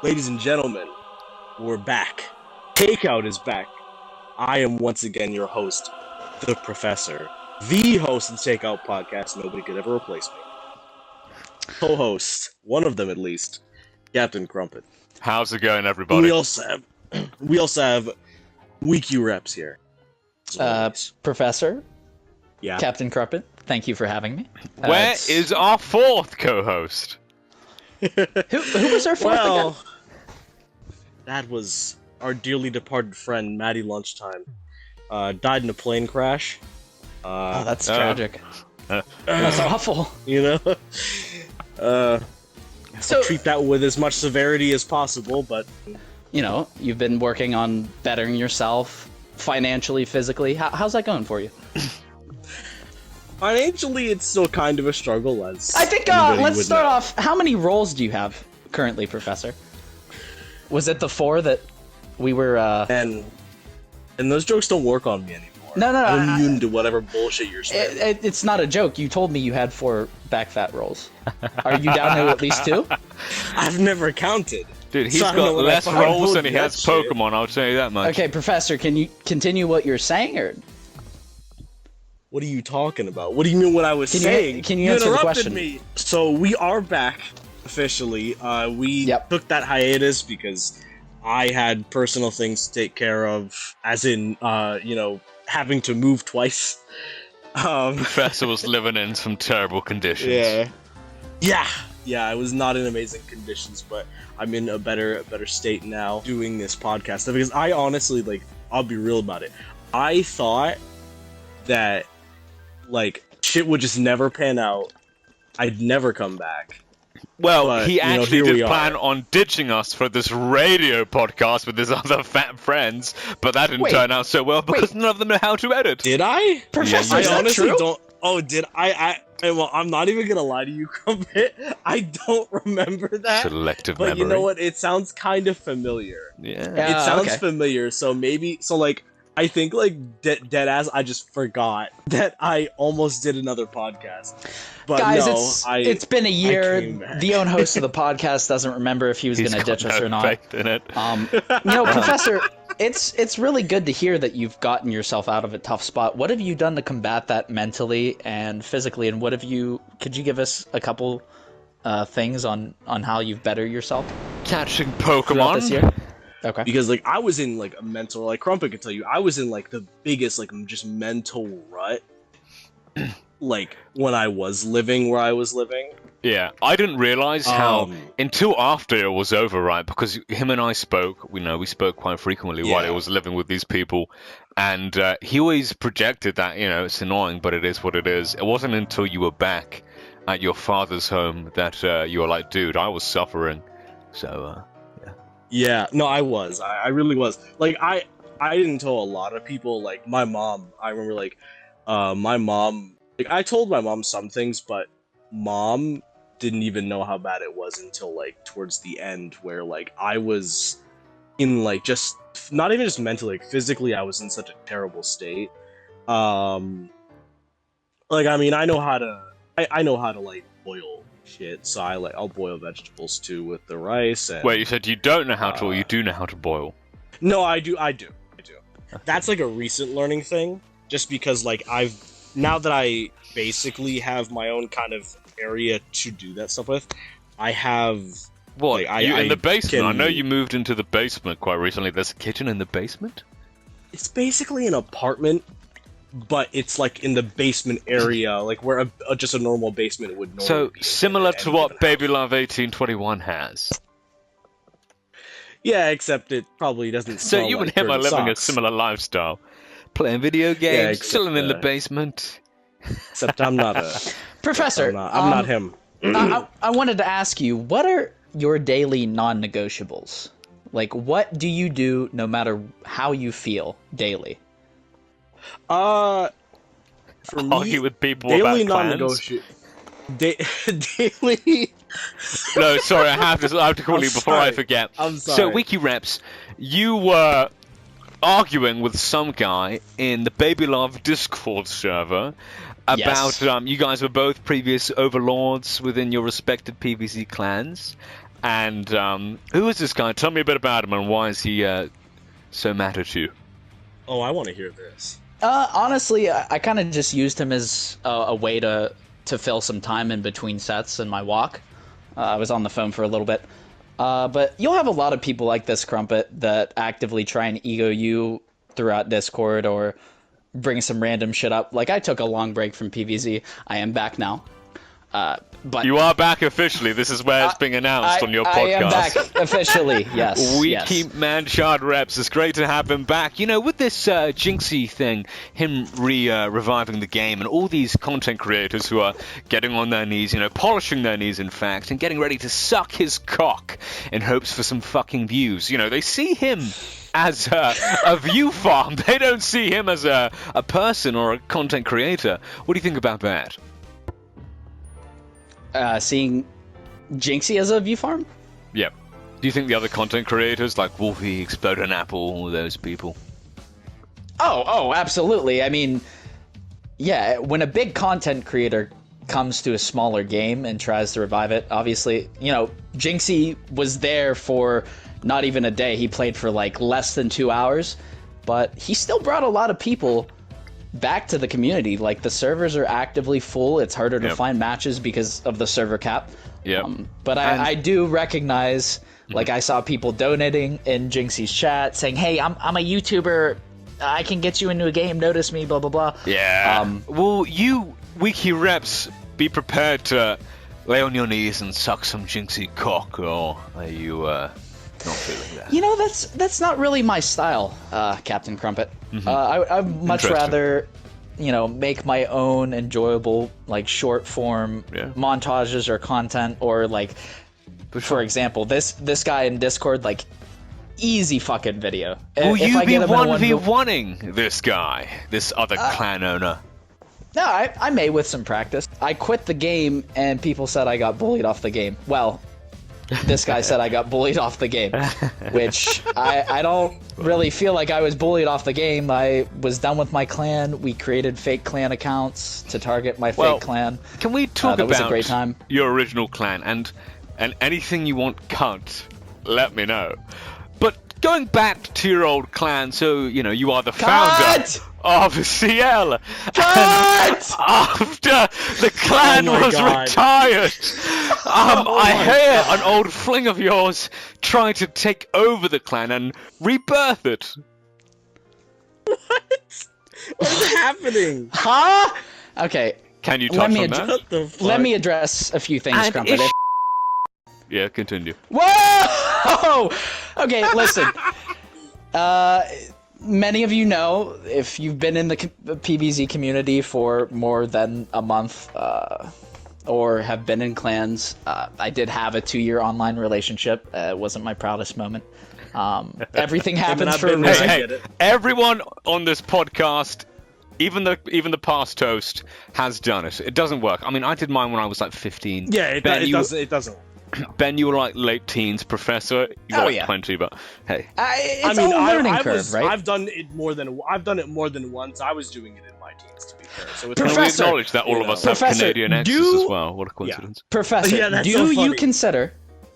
Ladies and gentlemen, we're back. Takeout is back. I am once again your host, the Professor, the host of the Takeout podcast. Nobody could ever replace me. Co-host, one of them at least, Captain Crumpet. How's it going, everybody? We also have Weaky Repz here. Professor, Yeah. Captain Crumpet, thank you for having me. Where is our fourth co-host? Who was our fourth again? That was our dearly departed friend, Maddie Lunchtime. Died in a plane crash. Oh, that's tragic. That's awful. You know? So, treat that with as much severity as possible, but... you know, you've been working on bettering yourself financially, physically. How's that going for you? Financially, it's still kind of a struggle, as I think, anybody let's would start know. off. How many roles do you have currently, Professor? Was it the 4 that we were, And those jokes don't work on me anymore. No, I'm immune to whatever bullshit you're saying. It's not a joke. You told me you had 4 back fat rolls. Are you down to at least 2? I've never counted. Dude, he's So I don't know got what less I fucking rolls pulled than he that has shit. Pokemon, I'll tell you that much. Okay, Professor, can you continue what you're saying, or What are you talking about? What do you mean what I was saying? can you answer the interrupted question? me. So we are back, officially. We took that hiatus because I had personal things to take care of, as in, you know, having to move twice. Professor was living in some terrible conditions. Yeah, I was not in amazing conditions, but I'm in a better state now doing this podcast. Because I honestly, like, I'll be real about it. I thought that, like, shit would just never pan out. I'd never come back. Well, But, he you know, actually here we did are. plan on ditching us for this radio podcast with his other fat friends, but that didn't Wait, turn out so well because none of them know how to edit. Did I? Professor, I is that honestly true? don't. Oh, did I? Well, I'm not even gonna lie to you, Crumpet. I don't remember that. Selective But memory. you know what? It sounds kind of familiar. Yeah. It sounds okay. familiar. So maybe. So like, I think like dead ass. I just forgot that I almost did another podcast. But Guys, no, it's been a year. came back. The own host of the podcast doesn't remember if he was He's going to got ditch us no or not. faith in it. Professor, it's really good to hear that you've gotten yourself out of a tough spot. What have you done to combat that mentally and physically? And what have you? Could you give us a couple things on how you've bettered yourself Catching throughout Pokemon. this year? Okay. because like I was in like a mental, like Crumpet could tell you, I was in like the biggest like just mental rut. Like when I was living where I was living. Yeah, I didn't realize how Um, until after it was over, right? Because him and I spoke. We spoke quite frequently while Yeah. I was living with these people, and he always projected that it's annoying, but it is what it is. It wasn't until you were back at your father's home that you were like, dude, I was suffering. So Yeah, no, I was. I really was. Like, I didn't tell a lot of people. Like, my mom, I remember, like, my mom, like, I told my mom some things, but mom didn't even know how bad it was until, like, towards the end, where, like, I was in, like, just, not even just mentally, like, physically, I was in such a terrible state. Like, I mean, I know how to, like, boil shit, so I'll boil vegetables too with the rice. And wait, you said you don't know how to, or you do know how to boil? no, I do. That's like a recent learning thing, just because like now that I basically have my own kind of area to do that stuff with, I have. What? Like, You I in the basement? I can- know you moved into the basement quite recently. There's a kitchen in the basement? It's basically an apartment, but it's like in the basement area, like where just a normal basement would normally So be. similar in to any what given Baby house. Love 1821 has. Yeah, except it probably doesn't. So smell you and like him are dirty living a socks. similar lifestyle. Playing video games, except, chilling in the basement. Except I'm not a. Professor, I'm not him. I wanted to ask you, what are your daily non-negotiables? Like, what do you do no matter how you feel daily? For Argue me, with people daily about clans. non-negotiable. Daily. No, sorry, I have to call I'm you before I sorry. forget. I'm So, sorry. Weaky Repz, you were arguing with some guy in the Baby Love Discord server about Yes. you guys were both previous overlords within your respective PvZ clans, And who is this guy? Tell me a bit about him and why is he so mad at you? Oh, I want to hear this. Honestly, I kind of just used him as a way to fill some time in between sets and my walk. I was on the phone for a little bit. But you'll have a lot of people like this, Crumpet, that actively try and ego you throughout Discord or bring some random shit up. Like, I took a long break from PvZ. I am back now. But you are back officially. This is where it's being announced on your podcast. I am back officially, yes. Weaky Repz. It's great to have him back. You know, with this Jinxie thing, him reviving the game, and all these content creators who are getting on their knees, you know, polishing their knees, in fact, and getting ready to suck his cock in hopes for some fucking views. You know, they see him as a view farm. They don't see him as a person or a content creator. What do you think about that? Seeing Jinxie as a view farm? Yep. Do you think the other content creators, like Wolfie, Explode an Apple, all those people? Oh, absolutely. I mean, yeah, when a big content creator comes to a smaller game and tries to revive it, obviously, you know, Jinxie was there for not even a day. He played for like less than 2 hours, but he still brought a lot of people back to the community. Like, the servers are actively full. It's harder to find matches because of the server cap. Yeah. But I do recognize, like, I saw people donating in Jinxie's chat saying, hey, I'm a YouTuber. I can get you into a game. Notice me, blah, blah, blah. Yeah. Will you, Weaky Repz, be prepared to lay on your knees and suck some Jinxie cock, or are you not feeling that? You know, that's not really my style, Captain Crumpet. I'd much rather, you know, make my own enjoyable, like, short form montages or content, or like, for example, this guy in Discord, like, easy fucking video. Will you be 1v1ing this guy, this other clan owner? No, I may with some practice. I quit the game and people said I got bullied off the game. Well, this guy said I got bullied off the game, which I don't really feel like I was bullied off the game. I was done with my clan. We created fake clan accounts to target my fake clan. Can we talk that was about a great time. Your original clan, and anything you want cut, let me know. But going back to your old clan, so, you know, you are the founder of CL. Cut! After the clan was retired, I hear an old fling of yours trying to take over the clan and rebirth it. What's happening? Huh? Okay. Can you touch on that? Let me address a few things, Crumpet. Yeah, continue. Whoa! Okay, listen. Many of you know, if you've been in the Pvz community for more than a month, or have been in clans, I did have a 2-year online relationship. It wasn't my proudest moment. Everything happens for a reason. Hey, everyone on this podcast, even the past host, has done it. It doesn't work. I mean, I did mine when I was like 15. Yeah, it doesn't. Ben, you were like late teens, Professor. You were like 20, but hey. It's a learning curve, right? I've done it more than once. I was doing it in my teens, to be fair. So it's we acknowledge that all of us have Canadian exes as well. What a coincidence. Professor, do you consider?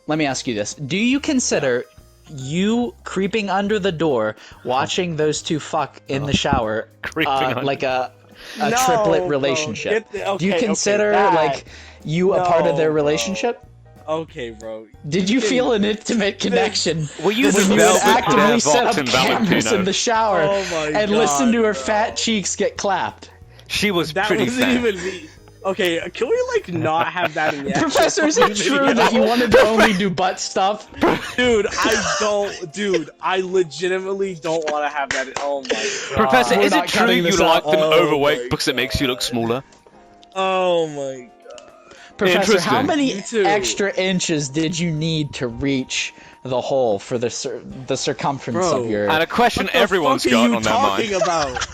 Let me ask you this: do you consider you creeping under the door, watching those two fuck in the shower, like a triplet relationship? Do you consider like you a part of their relationship? Okay, bro. Did you feel an intimate connection when you would velvet actively set up in cameras Valentino? in the shower and listen to her fat cheeks get clapped? She was that pretty wasn't fat. Even me. Okay, can we like not have that in the Professor, is it true that you wanted to only do butt stuff? Dude, I legitimately don't want to have that. Oh my god. Professor, is it true you like them overweight my because it makes you look smaller? Oh my god. Professor, how many extra inches did you need to reach the hole for the circumference of your... And a question everyone's got on their mind. About?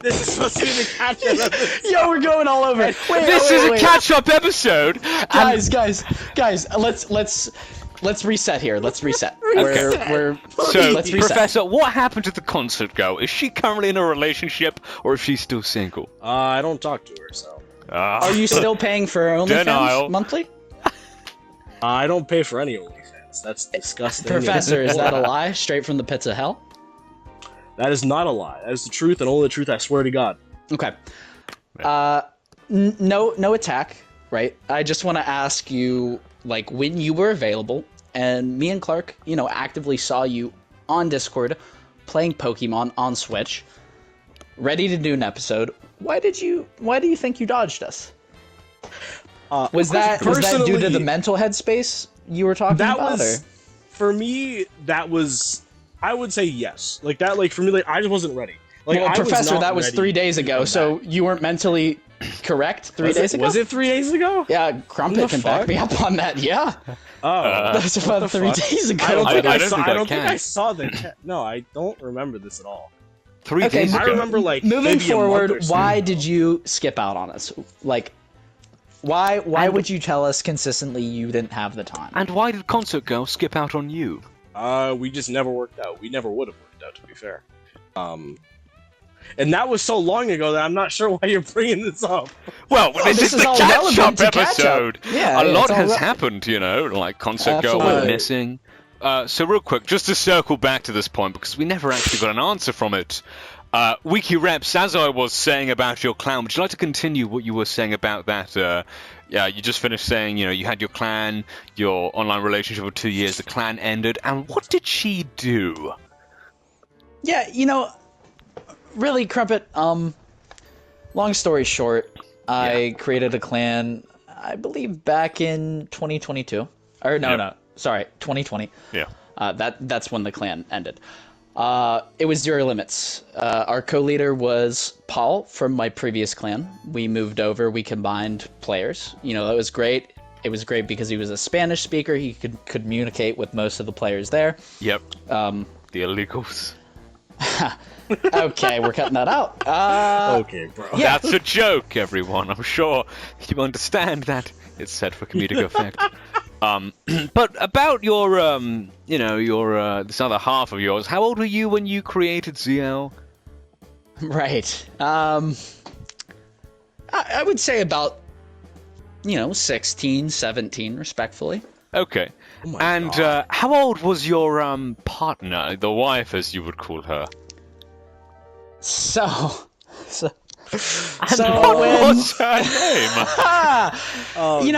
This is supposed to be the catch-up episode. Yo, we're going all over. This is a catch-up episode. Guys, let's reset here. Let's reset. Let's reset. Professor, what happened to the concert girl? Is she currently in a relationship, or is she still single? I don't talk to her, so... Are you still paying for OnlyFans monthly? I don't pay for any OnlyFans. That's disgusting. Professor, is that a lie? Straight from the pits of hell? That is not a lie. That is the truth and only the truth. I swear to God. Okay. No attack, right? I just want to ask you, like, when you were available, and me and Clark, actively saw you on Discord playing Pokemon on Switch, ready to do an episode. Why do you think you dodged us? Was that due to the mental headspace you were talking about? For me, that was, I would say yes. Like that, like for me, like I just wasn't ready. Like, well, Professor, that was 3 days ago, so you weren't mentally correct 3 days ago? Was it 3 days ago? Yeah, Crumpet can back me up on that, yeah. Oh. That's about 3 days ago. I don't think I saw the No, I don't remember this at all. 3 days ago? I remember, like, moving forward, why did you skip out on us? Like, why would you tell us consistently you didn't have the time? And why did Concert Girl skip out on you? We just never worked out. We never would have worked out, to be fair. And that was so long ago that I'm not sure why you're bringing this up. Well, this is the catch-up episode. Yeah, a lot has happened, like Concert Girl went missing. So real quick, just to circle back to this point, because we never actually got an answer from it. Weaky Repz, as I was saying about your clan, would you like to continue what you were saying about that? Yeah, you just finished saying, you had your clan, your online relationship for 2 years, the clan ended, and what did she do? Yeah, really, Crumpet, long story short, I created a clan, I believe back in 2022. Or no, sorry, 2020. Yeah. That's when the clan ended. It was Zero Limits. Our co-leader was Paul from my previous clan. We moved over, we combined players. It was great. It was great because he was a Spanish speaker. He could communicate with most of the players there. Yep. The illegals. Okay, we're cutting that out. Okay, bro. Yeah. That's a joke, everyone. I'm sure you understand that it's said for comedic effect. But about your, this other half of yours, how old were you when you created ZL? Right. I would say about, 16, 17, respectfully. Okay. Oh my and God. How old was your partner, the wife, as you would call her? So What was her name?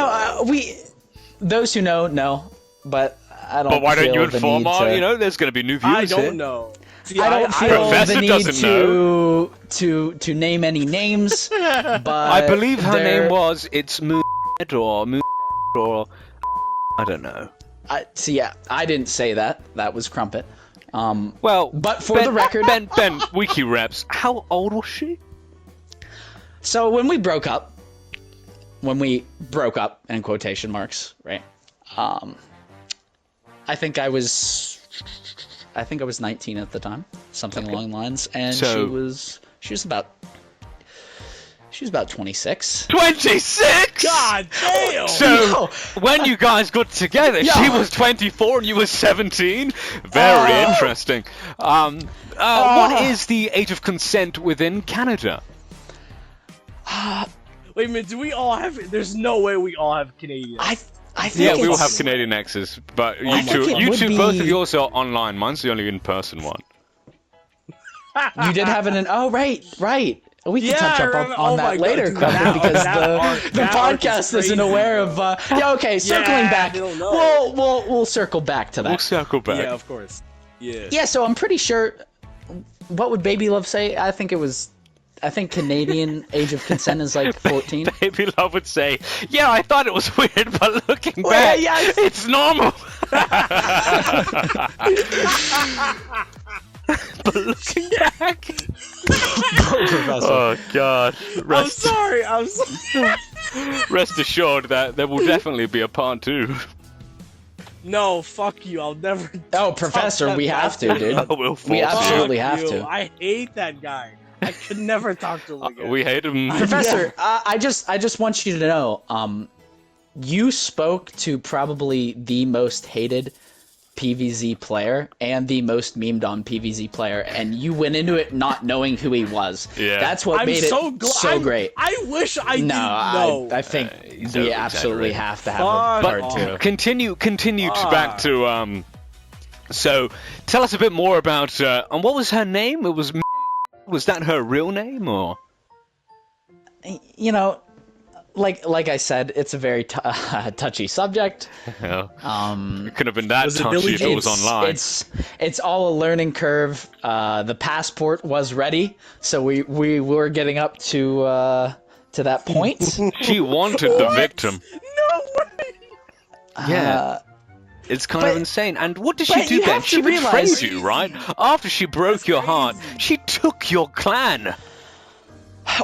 Those who know, but I don't. But why don't you feel the inform need our? to- There's going to be new viewers I don't here. know. See, I don't feel Professor the need doesn't know. to name any names, but I believe her there- name was Moon or I don't know. I didn't say that. That was Crumpet. Well, but for the record, Ben, Weaky Repz, how old was she? So when we broke up, in quotation marks, right? I think I was 19 at the time, something along the lines, and she was about 26. 26! God damn! So, when you guys got together, she was 24 and you were 17? Very interesting. What is the age of consent within Canada? Wait a minute, do we all have... There's no way we all have Canadian. I think Yeah, we all it's- have Canadian exes, but I you think it would two, both of be- yours are online. Mine's the only in-person one. You did have oh, right. We can Yeah, touch I up remember- on oh that my God, later, dude, Crumpet, that- because the that arc is podcast isn't crazy. aware of. Okay, circling back. I don't know. We'll circle back to that. We'll circle back. Yeah, of course. Yeah. Yeah, so I'm pretty sure. What would Baby Love say? I think Canadian age of consent is like 14. Baby Love would say, yeah, I thought it was weird, but looking back, yeah, it's normal. But looking back... Oh, God. I'm sorry. Rest assured that there will definitely be a part 2. No, fuck you. I'll never... Oh, Professor, we have to, dude. I will force We you. absolutely Fuck have you. to. I hate that guy. I could never talk to him again. We hate him. Professor, I just want you to know, you spoke to probably the most hated PvZ player and the most memed on PvZ player, and you went into it not knowing who he was. Yeah. That's what made it so great. I wish I didn't know. I think we absolutely have to have a Fuck part 2. Continue back to So, tell us a bit more about and what was her name? Was that her real name or? You know, like I said, it's a very touchy subject. It could have been that touchy if it was online. It's all a learning curve. The passport was ready, so we were getting up to that point. She wanted the victim. No way. Yeah. It's kind of insane. And what did she do then? She betrayed you, right? After she broke your heart, she took your clan.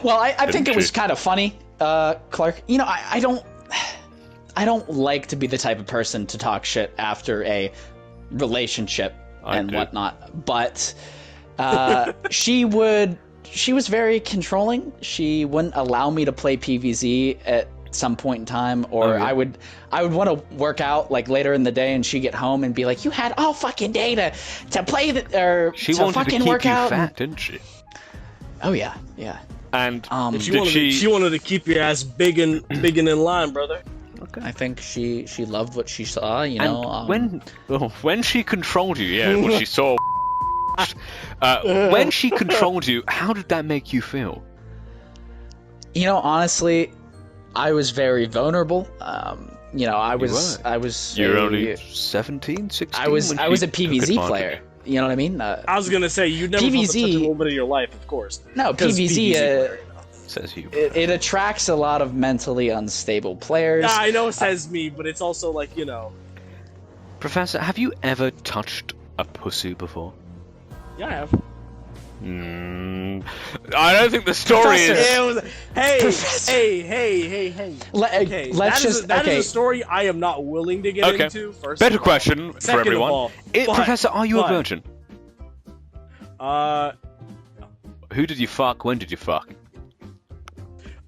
Well, I think it was kind of funny, Clark. You know, I don't like to be the type of person to talk shit after a relationship and whatnot. But she was very controlling. She wouldn't allow me to play PvZ at some point in time, or I would want to work out like later in the day, and she'd get home and be like, "You had all fucking day to play she to wanted fucking to keep work you out." fat, didn't she? Oh yeah. And she wanted to keep your ass big and in line, brother. Okay. I think she loved what she saw. You know, when she controlled you, what she saw. When she controlled you, how did that make you feel? You know, honestly, I was very vulnerable. You know, I was. You were only 17, 16? I was a PvZ player. You know what I mean? I was gonna say you never felt such a moment in your life, of course. No, PvZ. Says you. It attracts a lot of mentally unstable players. Yeah, I know it says me, but it's also like, you know. Professor, have you ever touched a pussy before? Yeah, I have. I don't think the story is. Hey. Okay, that is a story I am not willing to get into. First, better question for everyone. All, Professor, are you a virgin? Who did you fuck? When did you fuck?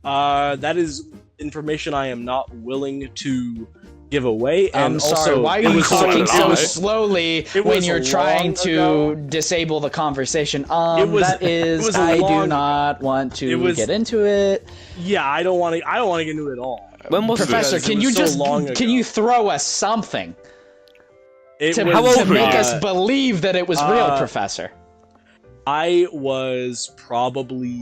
That is information I am not willing to give away. And I'm sorry, also, why are you talking so slowly when you're trying to disable the conversation? I do not want to get into it. Yeah, I don't want to get into it at all. When was Professor, this? can you throw us something to make us believe that it was real, Professor? I was probably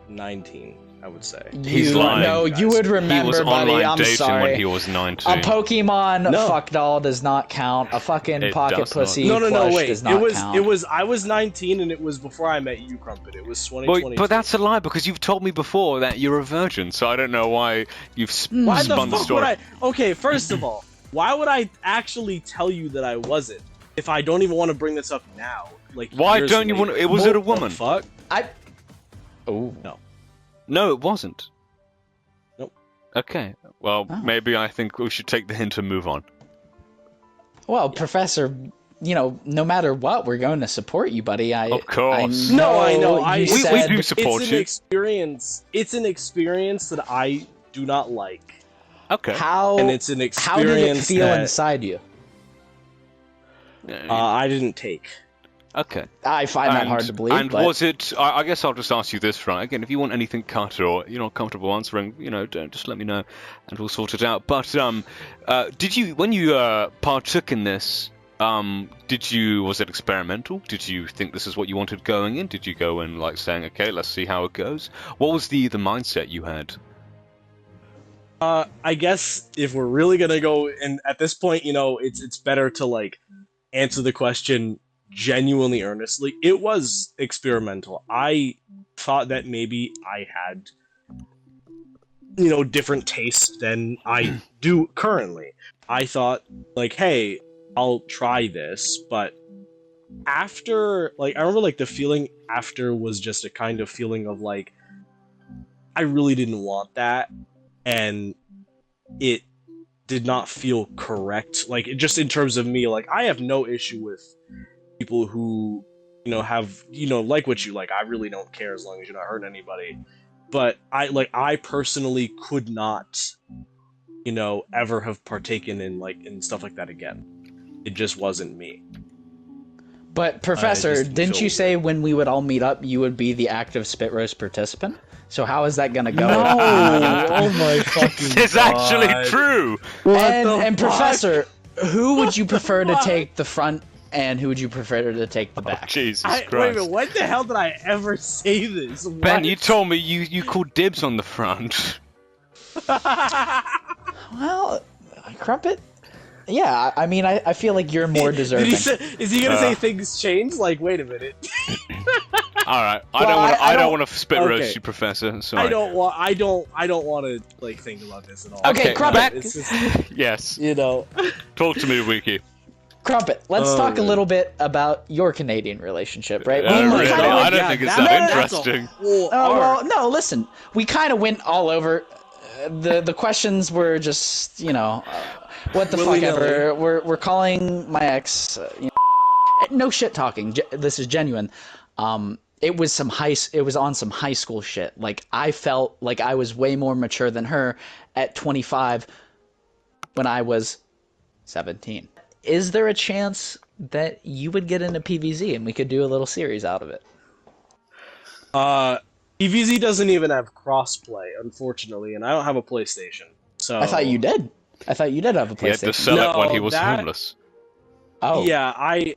19. I would say. He's lying. No, you would remember, he was buddy. I'm sorry. When he was 19. A Pokemon fuck doll does not count. A fucking pocket pussy plush wait. does not count. I was 19 and it was before I met you, Crumpet. It was 2020. But that's a lie because you've told me before that you're a virgin, so I don't know why you've spun the story. Okay, first of all, why would I actually tell you that I wasn't if I don't even want to bring this up now? Like, why don't you want? Was it a woman? Fuck. Oh no. No, it wasn't. Nope. Okay. Well, maybe I think we should take the hint and move on. Well, Professor, you know, no matter what, we're going to support you, buddy. Of course. I know. We do support you. It's an experience that I do not like. Okay. And it's an experience. How did it feel inside you? I didn't take. Okay. I find that hard to believe. And was it? I guess I'll just ask you this, right? Again, if you want anything cut or you're not comfortable answering, you know, just let me know, and we'll sort it out. But did you, when you partook in this, was it experimental? Did you think this is what you wanted going in? Did you go in like saying, okay, let's see how it goes? What was the mindset you had? I guess if we're really gonna go, and at this point, you know, it's better to like answer the question genuinely earnestly. It was experimental. I thought that maybe I had, you know, different tastes than I do currently. I thought like, hey, I'll try this, but after, like, I remember like the feeling after was just a kind of feeling of like, I really didn't want that, and it did not feel correct. Like, just in terms of me, like, I have no issue with people who, you know, have, you know, like what you like. I really don't care as long as you're not hurting anybody. But I personally could not you know, ever have partaken in in stuff like that again. It just wasn't me. But Professor, just didn't feel you say when we would all meet up, you would be the active spit roast participant? So how is that gonna go? No! Oh my fucking It's God. actually true. And Professor, who would you prefer to take the front, and who would you prefer to take the back? Jesus Wait Christ. a minute, when the hell did I ever say this? Ben, What? you told me you called dibs on the front. Well, Crumpet. Yeah, I mean, I feel like you're more deserving. Is he gonna say things change? Like, wait a minute. All right, Well, I don't want to spit okay. roast you, Professor. Sorry. I don't want to like think about this at all. Okay, Crumpet. It's just, Yes. you know. Talk to me, Weaky. Crumpet, let's talk a man. little bit about your Canadian relationship, right? Oh, We really? kinda- I don't think it's that interesting. well, no, listen. We kind of went all over. The questions were just, you know, what the fuck Willy-nilly. ever. We're calling my ex. You know, no shit talking. This is genuine. It was on some high school shit. Like, I felt like I was way more mature than her at 25 when I was 17. Is there a chance that you would get into PVZ and we could do a little series out of it? Pvz doesn't even have crossplay, unfortunately, and I don't have a PlayStation. So I thought you did. I thought you did have a He had to PlayStation. sell it when No, he was that- homeless. Oh, Yeah,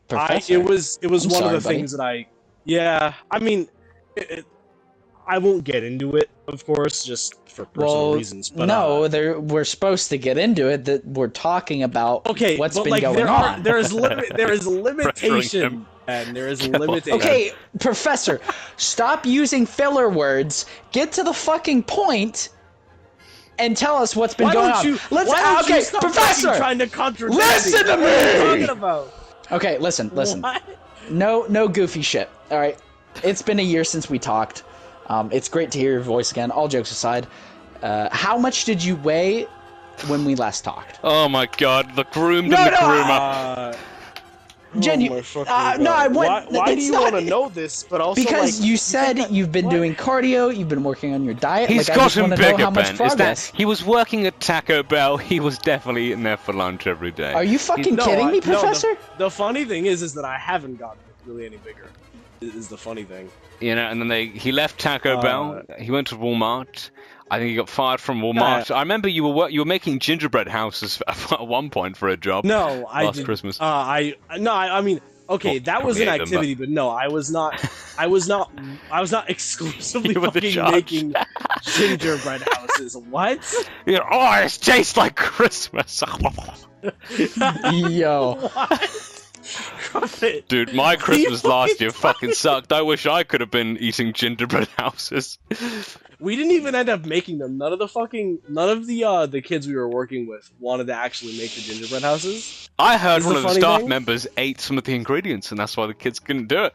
Professor. it was I'm one sorry, of the buddy. things that I mean, I won't get into it, of course, just for personal well, reasons. But no, we're supposed to get into it. That we're talking about okay, what's but been like going on. there is limitation, him. and there is limitation. Okay, Professor, stop using filler words. Get to the fucking point, and tell us what's been Why going don't on. you? Let's. Why don't Okay, you stop Professor. fucking trying to contradict Listen to What are you me! talking about? Okay, listen. What? No goofy shit. All right, it's been a year since we talked. It's great to hear your voice again. All jokes aside, how much did you weigh when we last talked? Oh my God, the groomed No, and the no, groomer. Genu- my fucking no, God. I want. Why do it's you not- want to know this? But also Because like, you said think that- you've been what? doing cardio, you've been working on your diet. He's like, I just gotten want to know bigger, how much Ben. Is progress. that he was working at Taco Bell? He was definitely eating there for lunch every day. Are you fucking No, kidding me, no, Professor? the funny thing is that I haven't gotten really any bigger. Is the funny thing. You know, and then he left Taco Bell. He went to Walmart. I think he got fired from Walmart. I remember you were making gingerbread houses at one point for a job. No, I last did. Christmas. I mean, okay, Well, that was an probably ate them, activity, but no, I was not. I was not exclusively You were the fucking judge. making gingerbread houses. What? You know, oh, it tastes like Christmas. Yo, What? Crumpet. Dude, my Christmas fucking last year fucking sucked. I wish I could have been eating gingerbread houses. We didn't even end up making them. None of the kids we were working with wanted to actually make the gingerbread houses. I heard Is one the of the funny staff thing? members ate some of the ingredients, and that's why the kids couldn't do it.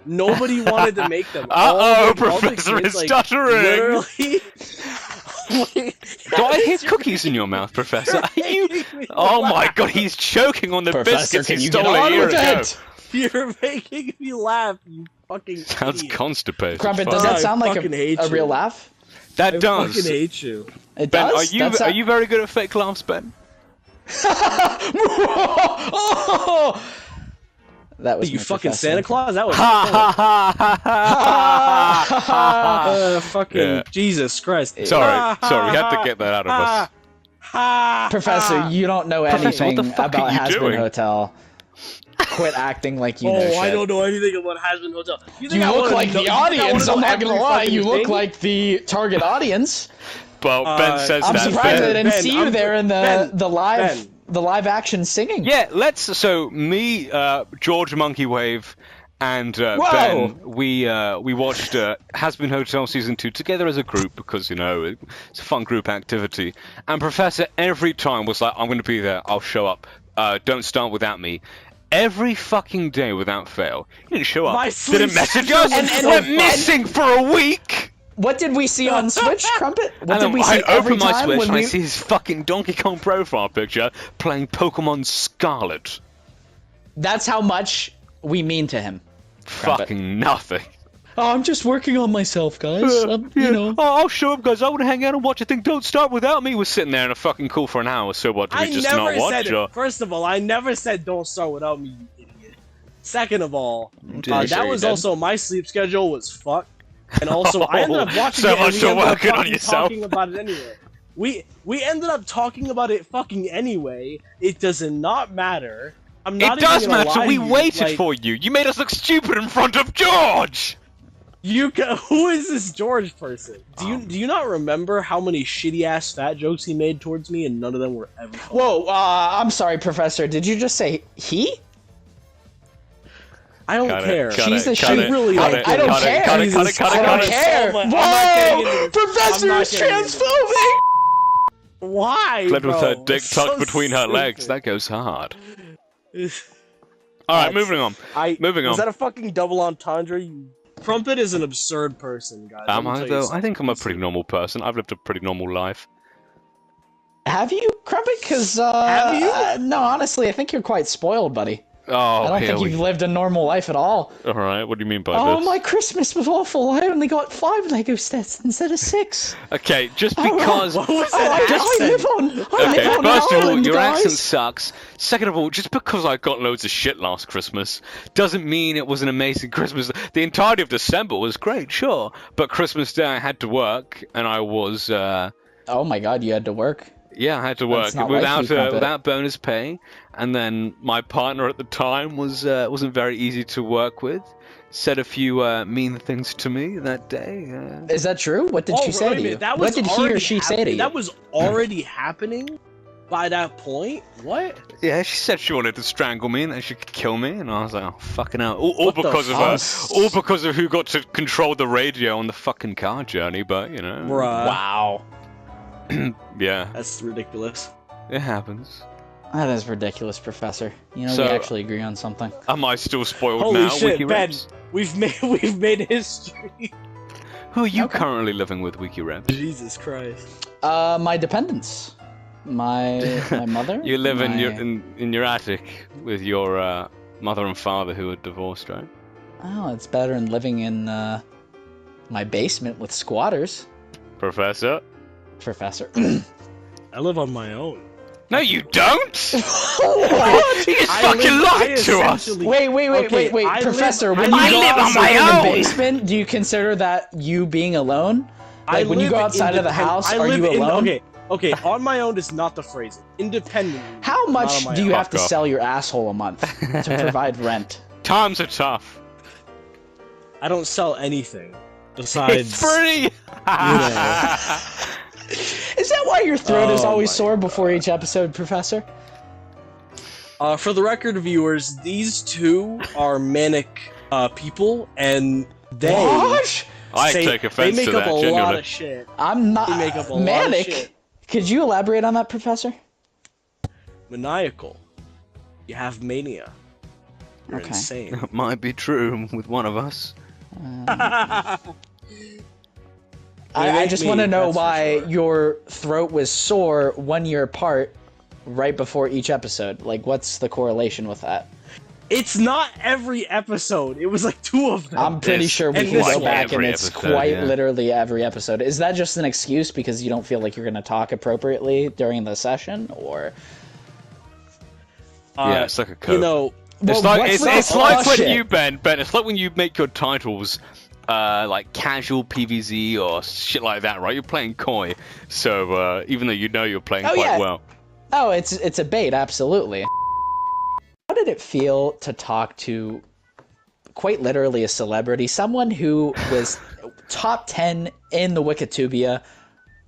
Nobody wanted to make them. Uh-oh, All the Professor kids, is stuttering. Literally. Do I hear cookies in your mouth, Professor? Are you? Oh my God, he's choking on the Professor, biscuits can he you get stole a on year with ago. it? You're making me laugh, you fucking Sounds idiot. constipated. Crumpet, Fuck. does I that sound like fucking hate a real you. laugh? That I does. fucking hate you. It Ben, does. are you very good at fake laughs, Ben? That was You my fucking professor. Santa Claus? That was Ha ha ha ha! fucking Yeah. Jesus Christ. Sorry, we had to get that out of us. Professor, you don't know Professor, what anything the fuck about are you Has Been doing? Hotel. Quit acting like you know Oh, shit. I don't know anything about Hasbin Hotel. You think I look wanna like know- the you think I wanna audience. know I'm not gonna every lie. fucking You look thing? like the target audience. Well, Ben says I'm that. surprised I Ben. didn't see you there in the Ben. live action singing. Yeah, so me, George Monkey Wave, and Whoa! Ben, we watched Has Been Hotel Season 2 together as a group because, you know, it's a fun group activity. And Professor every time was like, I'm going to be there, I'll show up, don't start without me. Every fucking day without fail. He didn't show up, My didn't sleep message schedule us, was and so went fun. missing for a week! What did we see on Switch, Crumpet? What And did then we see I every open my time Switch when and I we... see his fucking Donkey Kong profile picture playing Pokemon Scarlet. That's how much we mean to him. Crumpet. Fucking nothing. Oh, I'm just working on myself, guys. You know. Oh, I'll show up, guys. I want to hang out and watch a thing. Don't start without me. We're sitting there in a fucking call for an hour. So what? Do we just not watch? Said it. First of all, I never said don't start without me, you idiot. Second of all, that was also my sleep schedule was fucked, and also I ended up watching so it. much And we for ended up working on yourself. talking about it anyway. We ended up talking about it fucking anyway. It does not matter. I'm not. It does even gonna matter. lie We to you. waited Like, for you. You made us look stupid in front of George. Who is this George person? Do you not remember how many shitty ass fat jokes he made towards me, and none of them were ever funny? Whoa, I'm sorry, Professor. Did you just say he? I don't care. She's the shit. Really, I don't care. Cut it. I don't care. Whoa, Professor is transphobic. Why? Fled with her bro? dick It's tucked so between her legs. stupid. That goes hard. All right, moving on. Moving on. Is that a fucking double entendre? Crumpet is an absurd person, guys. Am Let me I tell you though? I something. think I'm a pretty normal person. I've lived a pretty normal life. Have you, Crumpet? Because Have you? no, honestly, I think you're quite spoiled, buddy. Oh, I don't here think we. you've lived a normal life at all. All right, what do you mean by Oh, this? my Christmas was awful. I only got 5 Lego sets instead of 6. Okay, just because. What was I that live accent? on. I Okay, live on first of all, Ireland, your guys. accent sucks. Second of all, just because I got loads of shit last Christmas doesn't mean it was an amazing Christmas. The entirety of December was great, sure, but Christmas Day I had to work, and I was. Oh my God, you had to work. Yeah, I had to work That's not like you, Crumpet. without bonus pay, and then my partner at the time wasn't very easy to work with. Said a few mean things to me that day. Is that true? What did she say to you? That What was did he or already she say to you? That was already happening by that point? What? Yeah, she said she wanted to strangle me and that she could kill me, and I was like, oh, fucking hell. All What the because of fuck? her. All because of who got to control the radio on the fucking car journey, but, you know. Bruh. Wow. Yeah, That's ridiculous. it happens. That is ridiculous, Professor. You know, So- we actually agree on something. Am I still spoiled Holy now, shit, Weaky Ben. Repz? We've made history. Who are you Okay. currently living with, Weaky Repz? Jesus Christ. My dependents. My mother. You live in my- your attic with your mother and father who are divorced, right? Oh, it's better than living in my basement with squatters, Professor? Professor. I live on my own. No, you don't! What? You just I fucking live- lied I to us! essentially- Wait, Okay, I Professor. live- When I you go live on outside my of the own. basement, do you consider that you being alone? I Like when you live go outside of the independent- house, I are live you in- alone? Okay, on my own is not the phrase. Independently. How not much on my do you own. have to Fuck off. sell your asshole a month to provide rent? Times are tough. I don't sell anything besides. It's free! Is that why your throat is Oh always my sore before each episode, Professor? For the record, viewers, these two are manic people, and they What? I say- take offense they make to up that, a lot genuinely. of shit. I'm not They make up a lot of manic. shit. Could you elaborate on that, Professor? Maniacal. You have mania. You're Okay. insane. Might be true with one of us. I make just me, want to know that's for why sure. your throat was sore 1 year apart, right before each episode. Like, what's the correlation with that? It's not every episode. It was like 2 of them. I'm pretty This- sure we and can this go one. back and Every it's episode, quite yeah. literally every episode. Is that just an excuse because you don't feel like you're going to talk appropriately during the session, or? Yeah, it's like a code. You know, It's Well, like what's it's this? like Oh, when shit. you Ben, it's like when you make your titles like casual PvZ or shit like that, right? You're playing coy, so even though you know you're playing Oh, quite yeah. well. Oh, it's a bait, absolutely. How did it feel to talk to quite literally a celebrity, someone who was top 10 in the Wikitubia?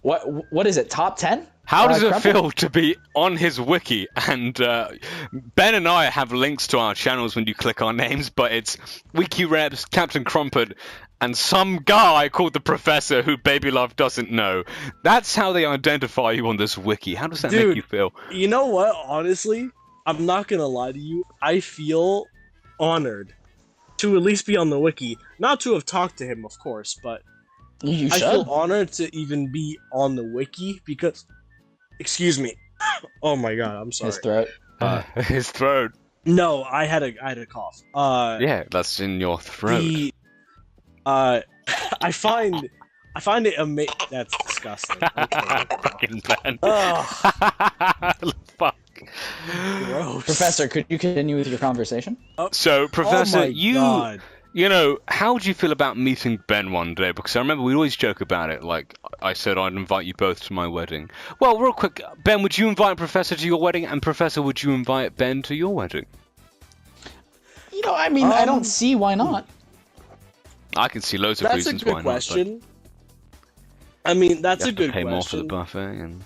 What is it? Top 10? How does it Crumpet? feel to be on his wiki? And Ben and I have links to our channels when you click our names, but it's Weaky Repz, Captain Crumpet, and some guy called the Professor who Baby Love doesn't know. That's how they identify you on this wiki. How does that make Dude. you feel? you know what? Honestly, I'm not gonna lie to you. I feel honored to at least be on the wiki. Not to have talked to him, of course, but You I should. feel honored to even be on the wiki because. Excuse me. Oh my god, I'm sorry. His throat. His throat. No, I had a cough. Yeah, that's in your throat. I find it amazing. That's disgusting. Okay. Fucking Ben. Ugh, Fuck. gross. Professor, could you continue with your conversation? So, Professor, oh my God. you know, how would you feel about meeting Ben one day? Because I remember we always joke about it. Like, I said I'd invite you both to my wedding. Well, real quick, Ben, would you invite Professor to your wedding? And Professor, would you invite Ben to your wedding? You know, I mean, I don't see why not. I can see loads of That's a reasons good why question. I mean, that's not. a good Pay question. more for the buffet, and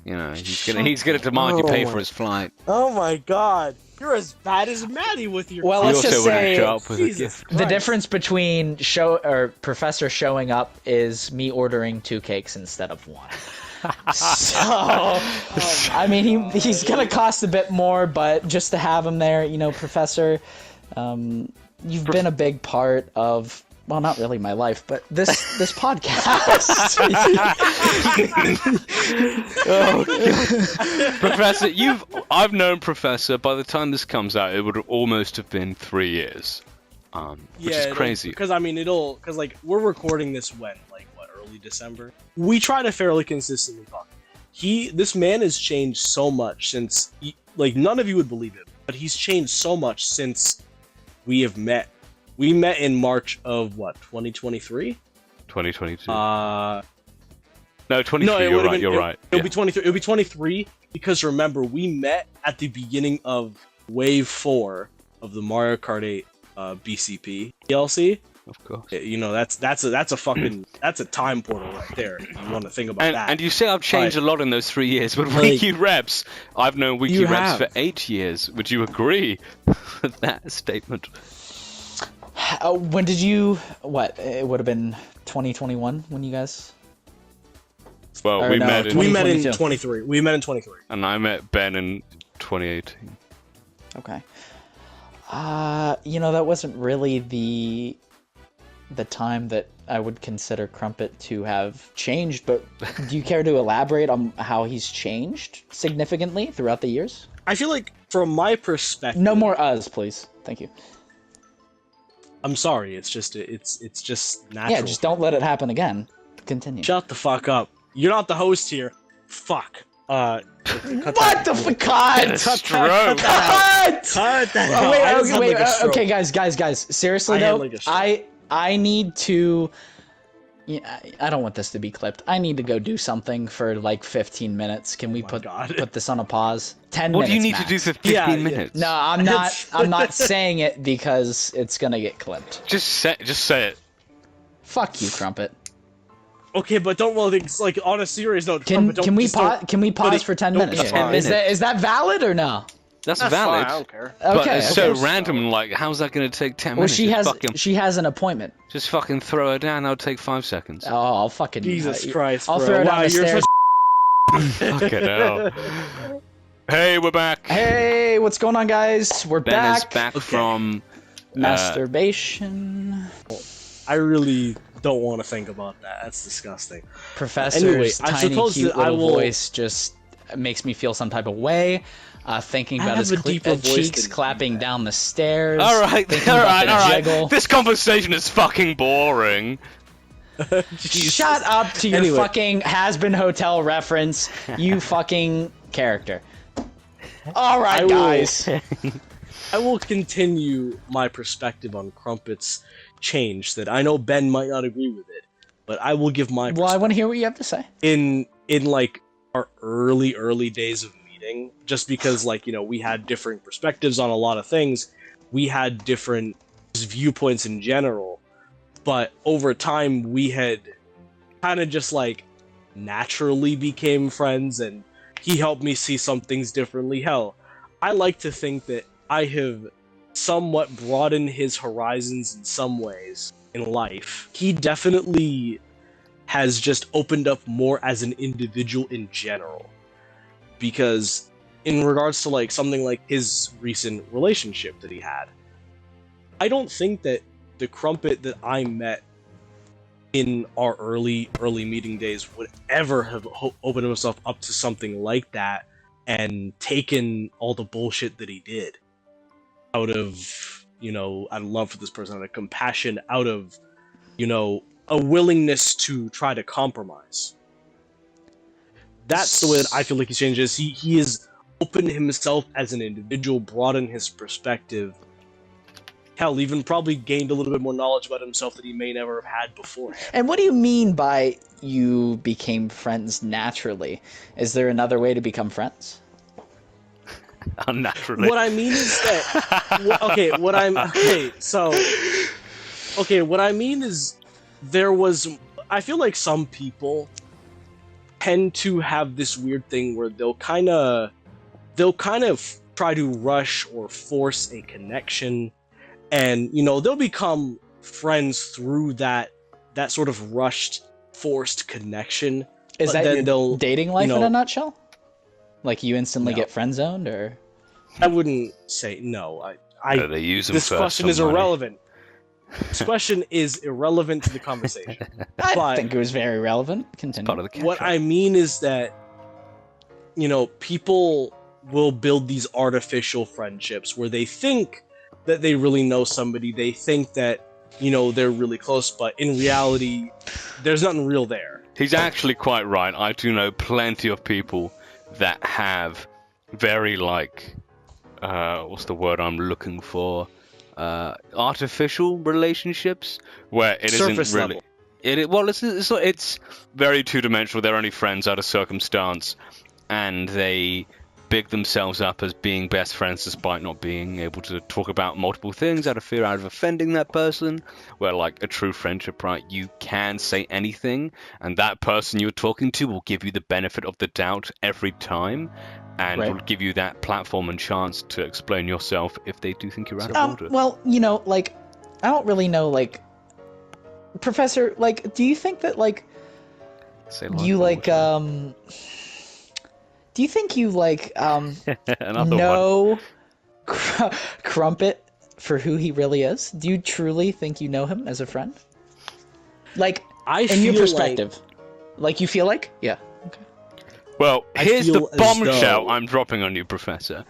you know he's gonna demand you pay for his flight. Oh my God, you're as bad as Maddie with your. Well, He let's also just wouldn't say show up with a Jesus gift. the Christ. difference between Professor showing up is me ordering 2 cakes instead of 1. So, I mean, he's gonna cost a bit more, but just to have him there, you know, Professor, you've been a big part of. Well, not really my life, but this podcast. Professor, I've known Professor. By the time this comes out, it would almost have been 3 years, which is crazy. Because I mean, because like we're recording this when, like, what, early December. We try to fairly consistently talk. This man has changed so much since, like, none of you would believe it, but he's changed so much since we have met. We met in March of what, 2023? 2022. No, No, 23. You're right. It'll be 23. It'll be 23 because remember we met at the beginning of Wave 4 of the Mario Kart 8 BCP DLC. Of course. You know that's a fucking that's a time portal right there. If you want to think about that. And you say I've changed a lot in those 3 years, but Like, Weaky Repz, I've known Weaky you Repz have. for 8 years. Would you agree with that statement? When did you? What? It would have been 2021 when you guys. Well, Or we no, met in, we met in 2022. 23. We met in 23. and I met Ben in 2018. Okay. You know, that wasn't really the time that I would consider Crumpet to have changed, but do you care to elaborate on how he's changed significantly throughout the years? I feel like from my perspective, No more us, please. Thank you. I'm sorry. It's just natural. Yeah, just don't let it happen again. Continue. Shut the fuck up. You're not the host here. Fuck. What the fuck? God! Stroke. Cut! Cut that Oh, out. wait, I just had, wait, like, a stroke. okay, guys. Seriously I had, though, like, a stroke. I need to. Yeah, I don't want this to be clipped. I need to go do something for like 15 minutes. Can we put God. this on a pause? 10 What minutes. do you need max. to do for 15 Yeah, minutes? No, I'm not. I'm not saying it because it's gonna get clipped. Just say it. Fuck you, Crumpet. Okay, but don't roll things like on a serious note. Can Crumpet, don't- we just don't- can we pause for 10 don't- minutes? yeah. 10 Is that valid or no? That's That's valid. fine, I don't care. But Okay. it's okay. so random. Like, how's that going to take 10 Well, minutes? she has an appointment. Just fucking throw her down. That'll take 5 seconds. Oh, I'll fucking Jesus Christ, I'll bro. throw her down Wow, the you're stairs. Fucking hell. Hey, we're back. Hey, what's going on, guys? We're Ben back. is back from Masturbation. I really don't want to think about that. That's disgusting. Professor's Anyway, I tiny, suppose cute that I little will- voice just makes me feel some type of way. Thinking I about have his a deeper voice cheeks than you, clapping down the stairs. All right, thinking all about right, the all right. jiggle. This conversation is fucking boring. Shut up to your Anyway. fucking has-been hotel reference, you fucking character. All right, I will- guys. I will continue my perspective on Crumpet's change. That I know Ben might not agree with it, but I will give my Well, I want to hear what you have to say. in like our early days of meeting, just because, like, you know, we had different perspectives on a lot of things, we had different viewpoints in general, but over time we had kind of just like naturally became friends, and he helped me see some things differently. Hell, I like to think that I have somewhat broadened his horizons in some ways in life. He definitely has just opened up more as an individual in general. Because in regards to like something like his recent relationship that he had, I don't think that the Crumpet that I met in our early meeting days would ever have opened himself up to something like that and taken all the bullshit that he did out of, you know, out of love for this person, out of compassion, out of a willingness to try to compromise. That's the way that I feel like he's changed. He has opened himself as an individual, broadened his perspective. Hell, even probably gained a little bit more knowledge about himself that he may never have had before. And what do you mean by you became friends naturally? Is there another way to become friends? Unnaturally. What I mean is that what I mean is I feel like some people tend to have this weird thing where they'll kind of try to rush or force a connection, and they'll become friends through that sort of rushed, forced connection. Is that your they'll dating life in a nutshell? Like you instantly No. get friend zoned, or? I wouldn't say no. They use them This for question some is money. irrelevant. This question is irrelevant to the conversation. I think it was very relevant. Continue. Part of the catch What up. I mean is that, people will build these artificial friendships where they think that they really know somebody. They think that, they're really close, but in reality, there's nothing real there. He's actually quite right. I do know plenty of people that have very, what's the word I'm looking for? Artificial relationships where it Surface isn't really. level. It's very two-dimensional. They're only friends out of circumstance, and they big themselves up as being best friends despite not being able to talk about multiple things out of fear out of offending that person. Where like a true friendship, right, you can say anything, and that person you're talking to will give you the benefit of the doubt every time, and Right. will give you that platform and chance to explain yourself if they do think you're out of order. Well, I don't really know, Professor, do you think that, Say you, one. do you think you, Another one. know Crumpet for who he really is? Do you truly think you know him as a friend? I In your feel perspective. You feel like? Yeah. Okay. Well, I here's the feel as bombshell though- I'm dropping on you, Professor.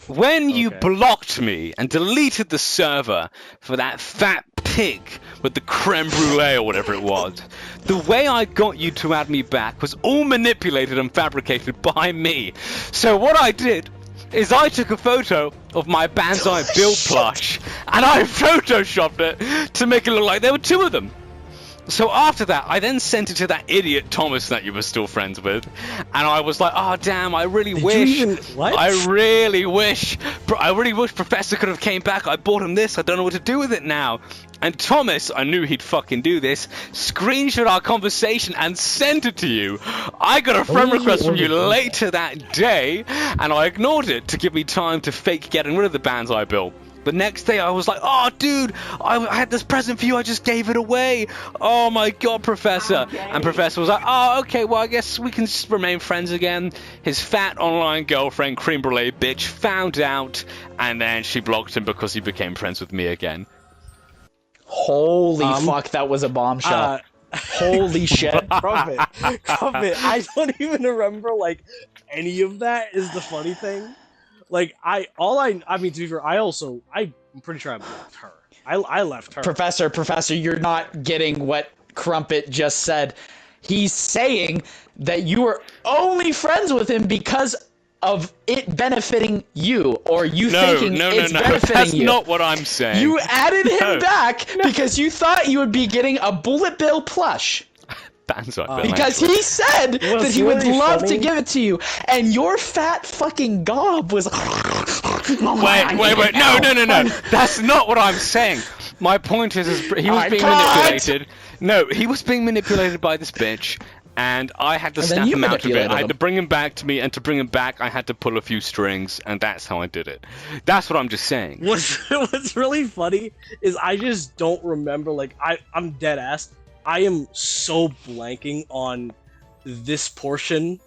When you Okay. blocked me and deleted the server for that fat pig with the creme brulee or whatever it was, the way I got you to add me back was all manipulated and fabricated by me. So what I did is I took a photo of my Banzai build plush and I photoshopped it to make it look like there were two of them. So after that, I then sent it to that idiot Thomas that you were still friends with, and I was like, "Oh damn! I really wish Professor could have came back. I bought him this. I don't know what to do with it now." And Thomas, I knew he'd fucking do this, screenshot our conversation and sent it to you. I got a friend request from you later that day, and I ignored it to give me time to fake getting rid of the Banzai bill. The next day I was like, "Oh, dude, I had this present for you. I just gave it away. Oh my god, Professor." And Professor was like, "Oh, okay, well, I guess we can just remain friends again." His fat online girlfriend, Cream Brulee bitch, found out, and then she blocked him because he became friends with me again. Holy fuck, that was a bombshell. Holy shit. Crumpet, I don't even remember any of that. Is the funny thing. I mean, to be fair, I'm pretty sure I blocked her. I left her. Professor, you're not getting what Crumpet just said. He's saying that you are only friends with him because of it benefiting you, or you thinking it's benefiting That's you. not what I'm saying. You added him back because you thought you would be getting a bullet bill plush. Banzai bill, Because actually. he said What's that he would really love funny- to give it to you, and your fat fucking gob was. Wait, no. That's not what I'm saying. My point is he was being manipulated. No, he was being manipulated by this bitch, and I had to And then snap you him out of it. manipulated I had to him. bring him back to me, and to bring him back, I had to pull a few strings, and that's how I did it. That's what I'm just saying. What's really funny is I just don't remember. I'm dead ass. I am so blanking on this portion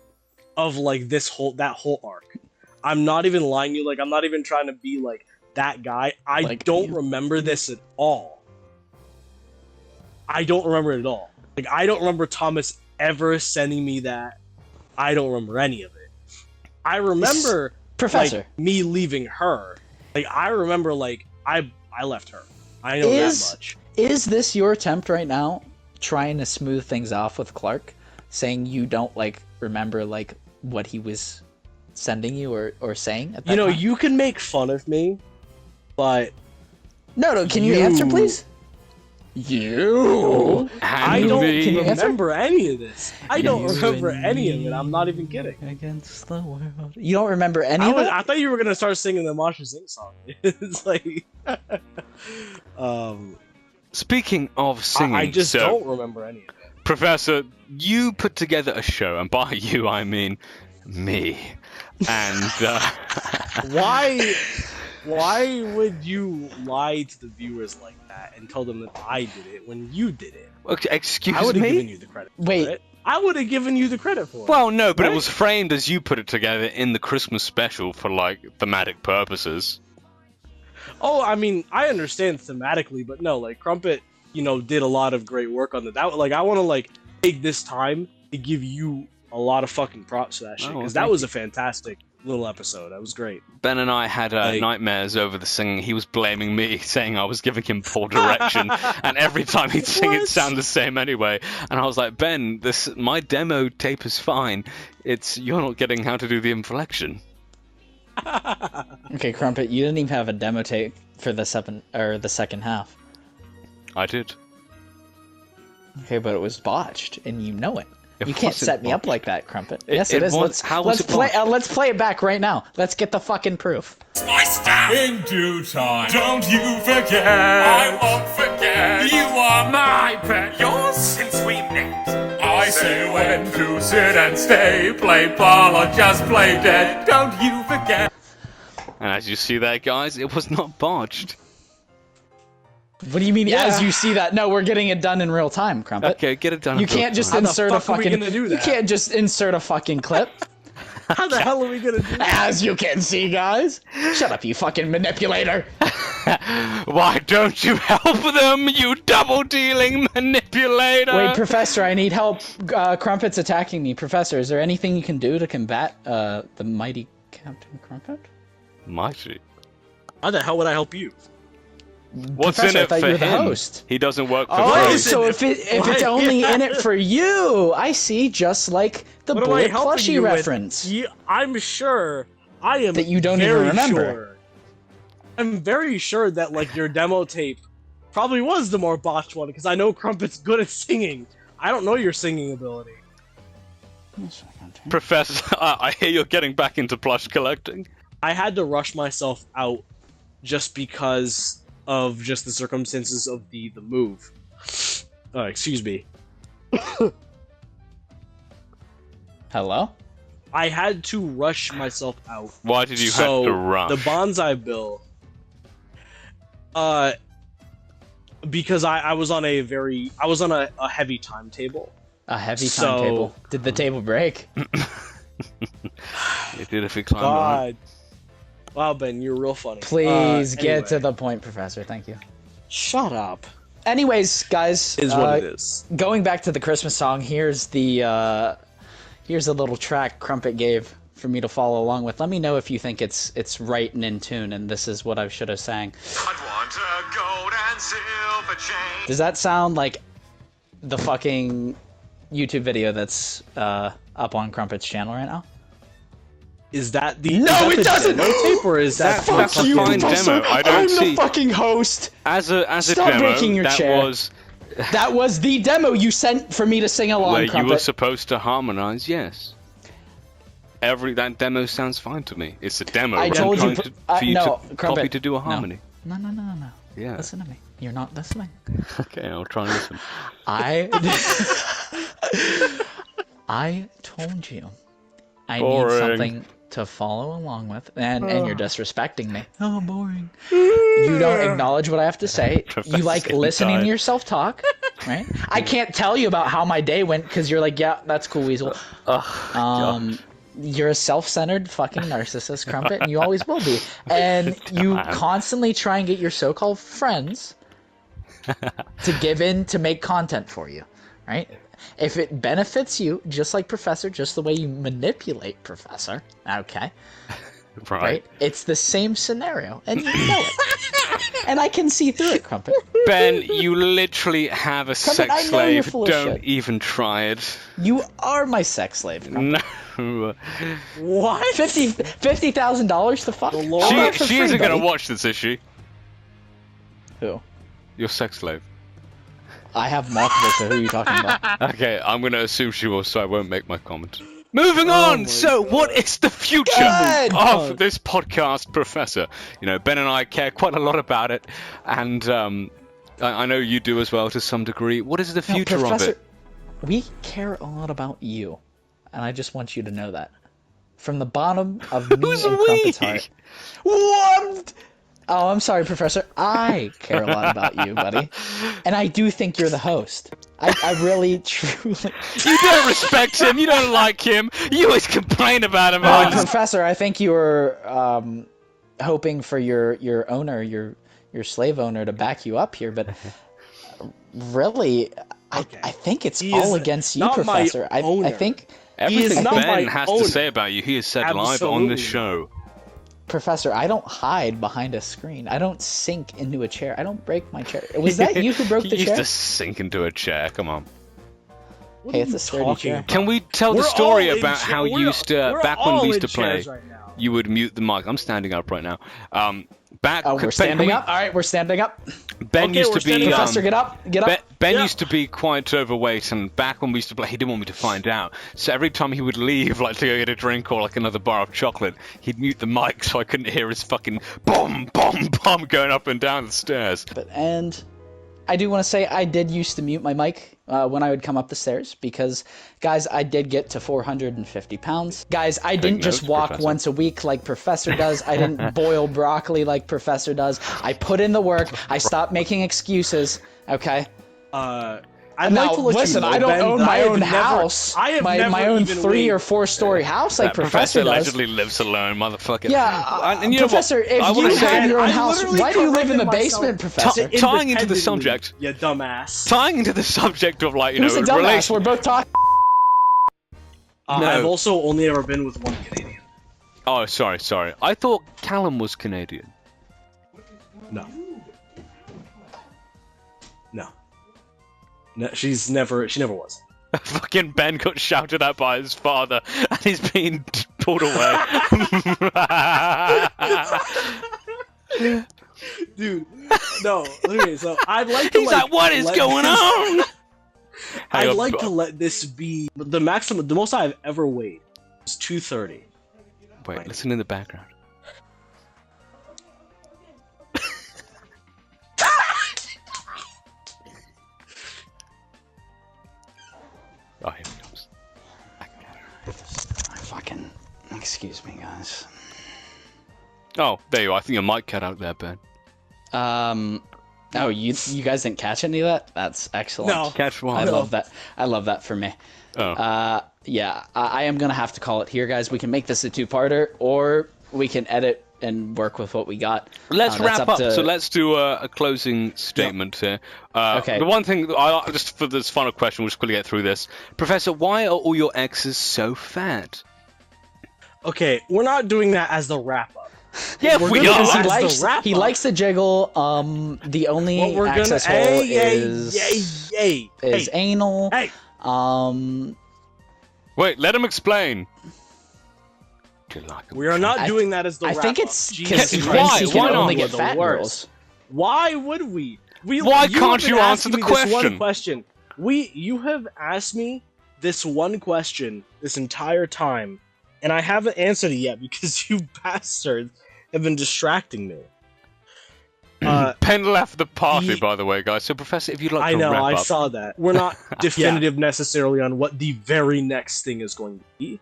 of that whole arc. I'm not even lying to you. I'm not even trying to be that guy. I don't remember this at all. I don't remember it at all. I don't remember Thomas ever sending me that. I don't remember any of it. I remember Professor. me leaving her. I remember I left her. I know that much. Is this your attempt right now, trying to smooth things off with Clark, saying you don't like remember like what he was sending you or saying at that time? You can make fun of me, but no. Can you answer, please? I don't Can you remember any of this. I don't remember any of it. I'm not even kidding. Against the world. You don't remember any of it? I thought you were gonna start singing the Masha Singh song. It's like, Speaking of singing, I just don't remember any of it. Professor, you put together a show, and by you I mean me. And why would you lie to the viewers like that and tell them that I did it when you did it? okay, excuse me. I would have given you the credit. Wait. For it. I would have given you the credit for it. Well, no, but Right? it was framed as you put it together in the Christmas special for like thematic purposes. Oh, I mean, I understand thematically, but no, like Crumpet, did a lot of great work on that. I want to like take this time to give you a lot of fucking props for that shit, because that was a fantastic little episode. That was great. Ben and I had nightmares over the singing. He was blaming me, saying I was giving him poor direction, and every time he'd sing it sounded the same anyway. And I was like, Ben, my demo tape is fine. You're not getting how to do the inflection. Okay, Crumpet, you didn't even have a demo tape for the second half. I did. Okay, but it was botched, and you know it. It You can't wasn't set me up botched. like that, Crumpet. Yes, it is. How was it play. botched? Let's play it back right now. Let's get the fucking proof. In due time, don't you forget. I won't forget. You are my pet. Yours since we met. I say when to sit and stay, play ball or just play dead. Don't you forget. And as you see there, guys, it was not botched. What do you mean? As you see that? No, we're getting it done in real time, Crumpet. Okay, get it done. You in real can't just time. insert a fuck are we fucking. gonna do You that? can't just insert a fucking clip. How the hell are we gonna do that? As you can see, guys. Shut up, you fucking manipulator. Why don't you help them, you double-dealing manipulator? Wait, Professor, I need help. Crumpet's attacking me. Professor, is there anything you can do to combat the mighty Captain Crumpet? Mighty. How the hell would I help you? What's Professor, I in it thought for you were the him? host. He doesn't work for Oh, free. so if it's only in it for you, I see. Just like the What am I bullet helping plushie you with? reference. I'm sure. I am That you don't even very remember. Sure. I'm very sure that like your demo tape probably was the more botched one, because I know Crumpet's good at singing. I don't know your singing ability. Professor, I hear you're getting back into plush collecting. I had to rush myself out just because of just the circumstances of the move. Excuse me. Hello? I had to rush myself out. Why did you So, have to rush? the bonsai bill. Because I was on a heavy timetable. A heavy So- timetable. Did the table break? It did if you climbed on it. God. Wow, Ben, you're real funny. Please get Anyway. to the point, Professor. Thank you. Shut up. Anyways, guys, Is what it is. going back to the Christmas song, here's a little track Crumpet gave for me to follow along with. Let me know if you think it's right and in tune, and this is what I should have sang. I'd want a gold and silver chain. Does that sound like the fucking YouTube video that's up on Crumpet's channel right now? Is that the No, is that it the doesn't! demo tape, or is that That's a fine demo. I don't I'm see. the fucking host. As a Stop demo, breaking your that chair. was That was the demo you sent for me to sing along, where you Crumpet. were supposed to harmonize. Yes. That demo sounds fine to me. It's a demo. I I'm told you, trying for no, to Crumpet, copy to do a no. harmony. No. Yeah. Listen to me. You're not listening. Okay, I'll try and listen. I told you I Boring. need something to follow along with, and you're disrespecting me. Oh, boring. You don't acknowledge what I have to say. You like Professor listening to died. yourself talk, right? I can't tell you about how my day went because you're like, yeah, that's cool, Weasel. You're a self-centered fucking narcissist, Crumpet, and you always will be. And you constantly try and get your so-called friends to give in to make content for you, right? If it benefits you, just like Professor, just the way you manipulate Professor, okay, Right. right? It's the same scenario, and you know it. And I can see through it, Crumpet. Ben, you literally have a Crumpet, I sex know you're slave. full of Don't shit. even try it. You are my sex slave, Crumpet. No. What? $50,000 to fuck? The Lord. She isn't going to watch this, is she? Who? Your sex slave. I have multiple, so who are you talking about? Okay, I'm going to assume she will, so I won't make my comment. Moving on! So, what is the future of this podcast, Professor? You know, Ben and I care quite a lot about it, and I know you do as well to some degree. What is the future Professor, of it? We care a lot about you, and I just want you to know that. From the bottom of me Who's and we? Crumpet's heart. What? Oh, I'm sorry, Professor. I care a lot about you, buddy. And I do think you're the host. I really, truly... You don't respect him, you don't like him, you always complain about him. Professor, I think you were hoping for your owner, your slave owner, to back you up here, but really, I think it's all against you, Professor. I think... Everything not Ben my has owner. to say about you, he has said live on the show. Professor, I don't hide behind a screen. I don't sink into a chair. I don't break my chair. Was that you who broke the He used chair? to sink into a chair, come on. Hey, it's a sturdy chair. Can we tell the story about how you used to, back when we used to play, you would mute the mic. I'm standing up right now. We're standing up? Alright, we're standing up. Ben used to be... Professor, get up. Get up. Ben used to be quite overweight, and back when we used to play, he didn't want me to find out. So every time he would leave, like to go get a drink or like another bar of chocolate, he'd mute the mic so I couldn't hear his fucking bomb, bomb, bomb going up and down the stairs. And I do want to say I did used to mute my mic when I would come up the stairs because, guys, I did get to 450 pounds. Guys, I didn't just walk once a week like Professor does. I didn't boil broccoli like Professor does. I put in the work. I stopped making excuses. Okay. I'd like to let listen, you know, I don't Ben, own that my I have own never- house. I have my never own even 3 or weighed- 4-story house like That Professor does. allegedly lives alone, motherfucker. Yeah, and you know Professor, what? if I wanna you say- have your own I house, literally why do you live in the corrected basement, myself. Professor? Tying into the Independently, subject. You dumbass. Tying into the subject of, like, you Who's know, a dumbass? relation... We're both talking. No. I've also only ever been with one Canadian. Oh, sorry. I thought Callum was Canadian. No. No, she never was. Fucking Ben got shouted at by his father, and he's being pulled away. Dude, no. Okay, so I'd like to. He's like, what is going on? I'd like to let this be the maximum. The most I've ever weighed is 230. Wait, listen in the background. Oh, here he comes. Fucking, excuse me, guys. Oh, there you are. I think your mic cut out there, Ben. Oh, you guys didn't catch any of that? That's excellent. No. Catch one. I love that. I love that for me. Oh. Yeah, I am gonna have to call it here, guys. We can make this a 2-parter, or we can edit and work with what we got. Let's That's wrap up. to- So let's do a closing statement here. Okay. The one thing, just for this final question, we'll just quickly get through this. Professor, why are all your exes so fat? Okay, we're not doing that as the wrap up. Yeah, We're we gonna are. do He That's the wrap he up. likes to jiggle. The only What we're gonna access hole is hey, anal. Hey. Wait, let him explain. Do you like 'em? We are not doing that as the I wrap think up. it's Jesus because Why? he Why can not? only get The fat worst. girls. Why would we? Why can't have you been answer asking the me this question? one question. You have asked me this one question this entire time, and I haven't answered it yet because you bastards have been distracting me. Penn left the party, the- by the way, guys. So, Professor, if you'd like I to know, wrap I up. saw that. We're not definitive necessarily on what the very next thing is going to be,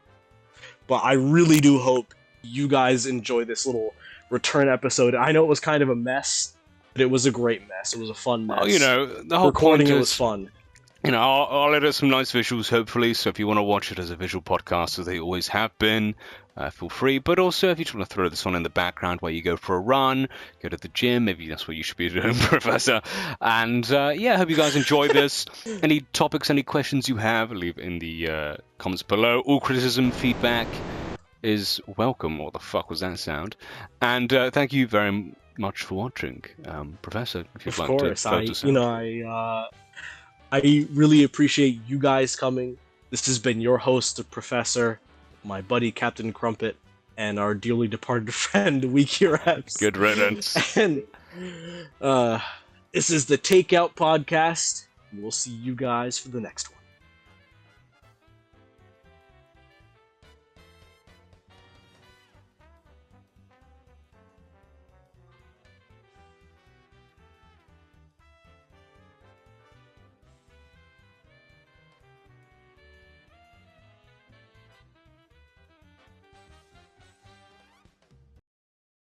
but I really do hope you guys enjoy this little return episode. I know it was kind of a mess, but it was a great mess. It was a fun mess. Oh, you know, the whole Recording point it is, was fun. you know, I'll edit some nice visuals, hopefully. So if you want to watch it as a visual podcast, as they always have been, feel free. But also, if you just want to throw this on in the background while you go for a run, go to the gym, maybe that's what you should be doing, Professor. And yeah, I hope you guys enjoy this. Any topics, any questions you have, leave in the comments below. All criticism, feedback is welcome. What the fuck was that sound? And thank you very much for watching. Professor, if you'd Of like course, to close us out. I really appreciate you guys coming. This has been your host, the Professor, my buddy Captain Crumpet, and our dearly departed friend Weaky Repz. Good riddance. And this is the Takeout Podcast. We'll see you guys for the next one.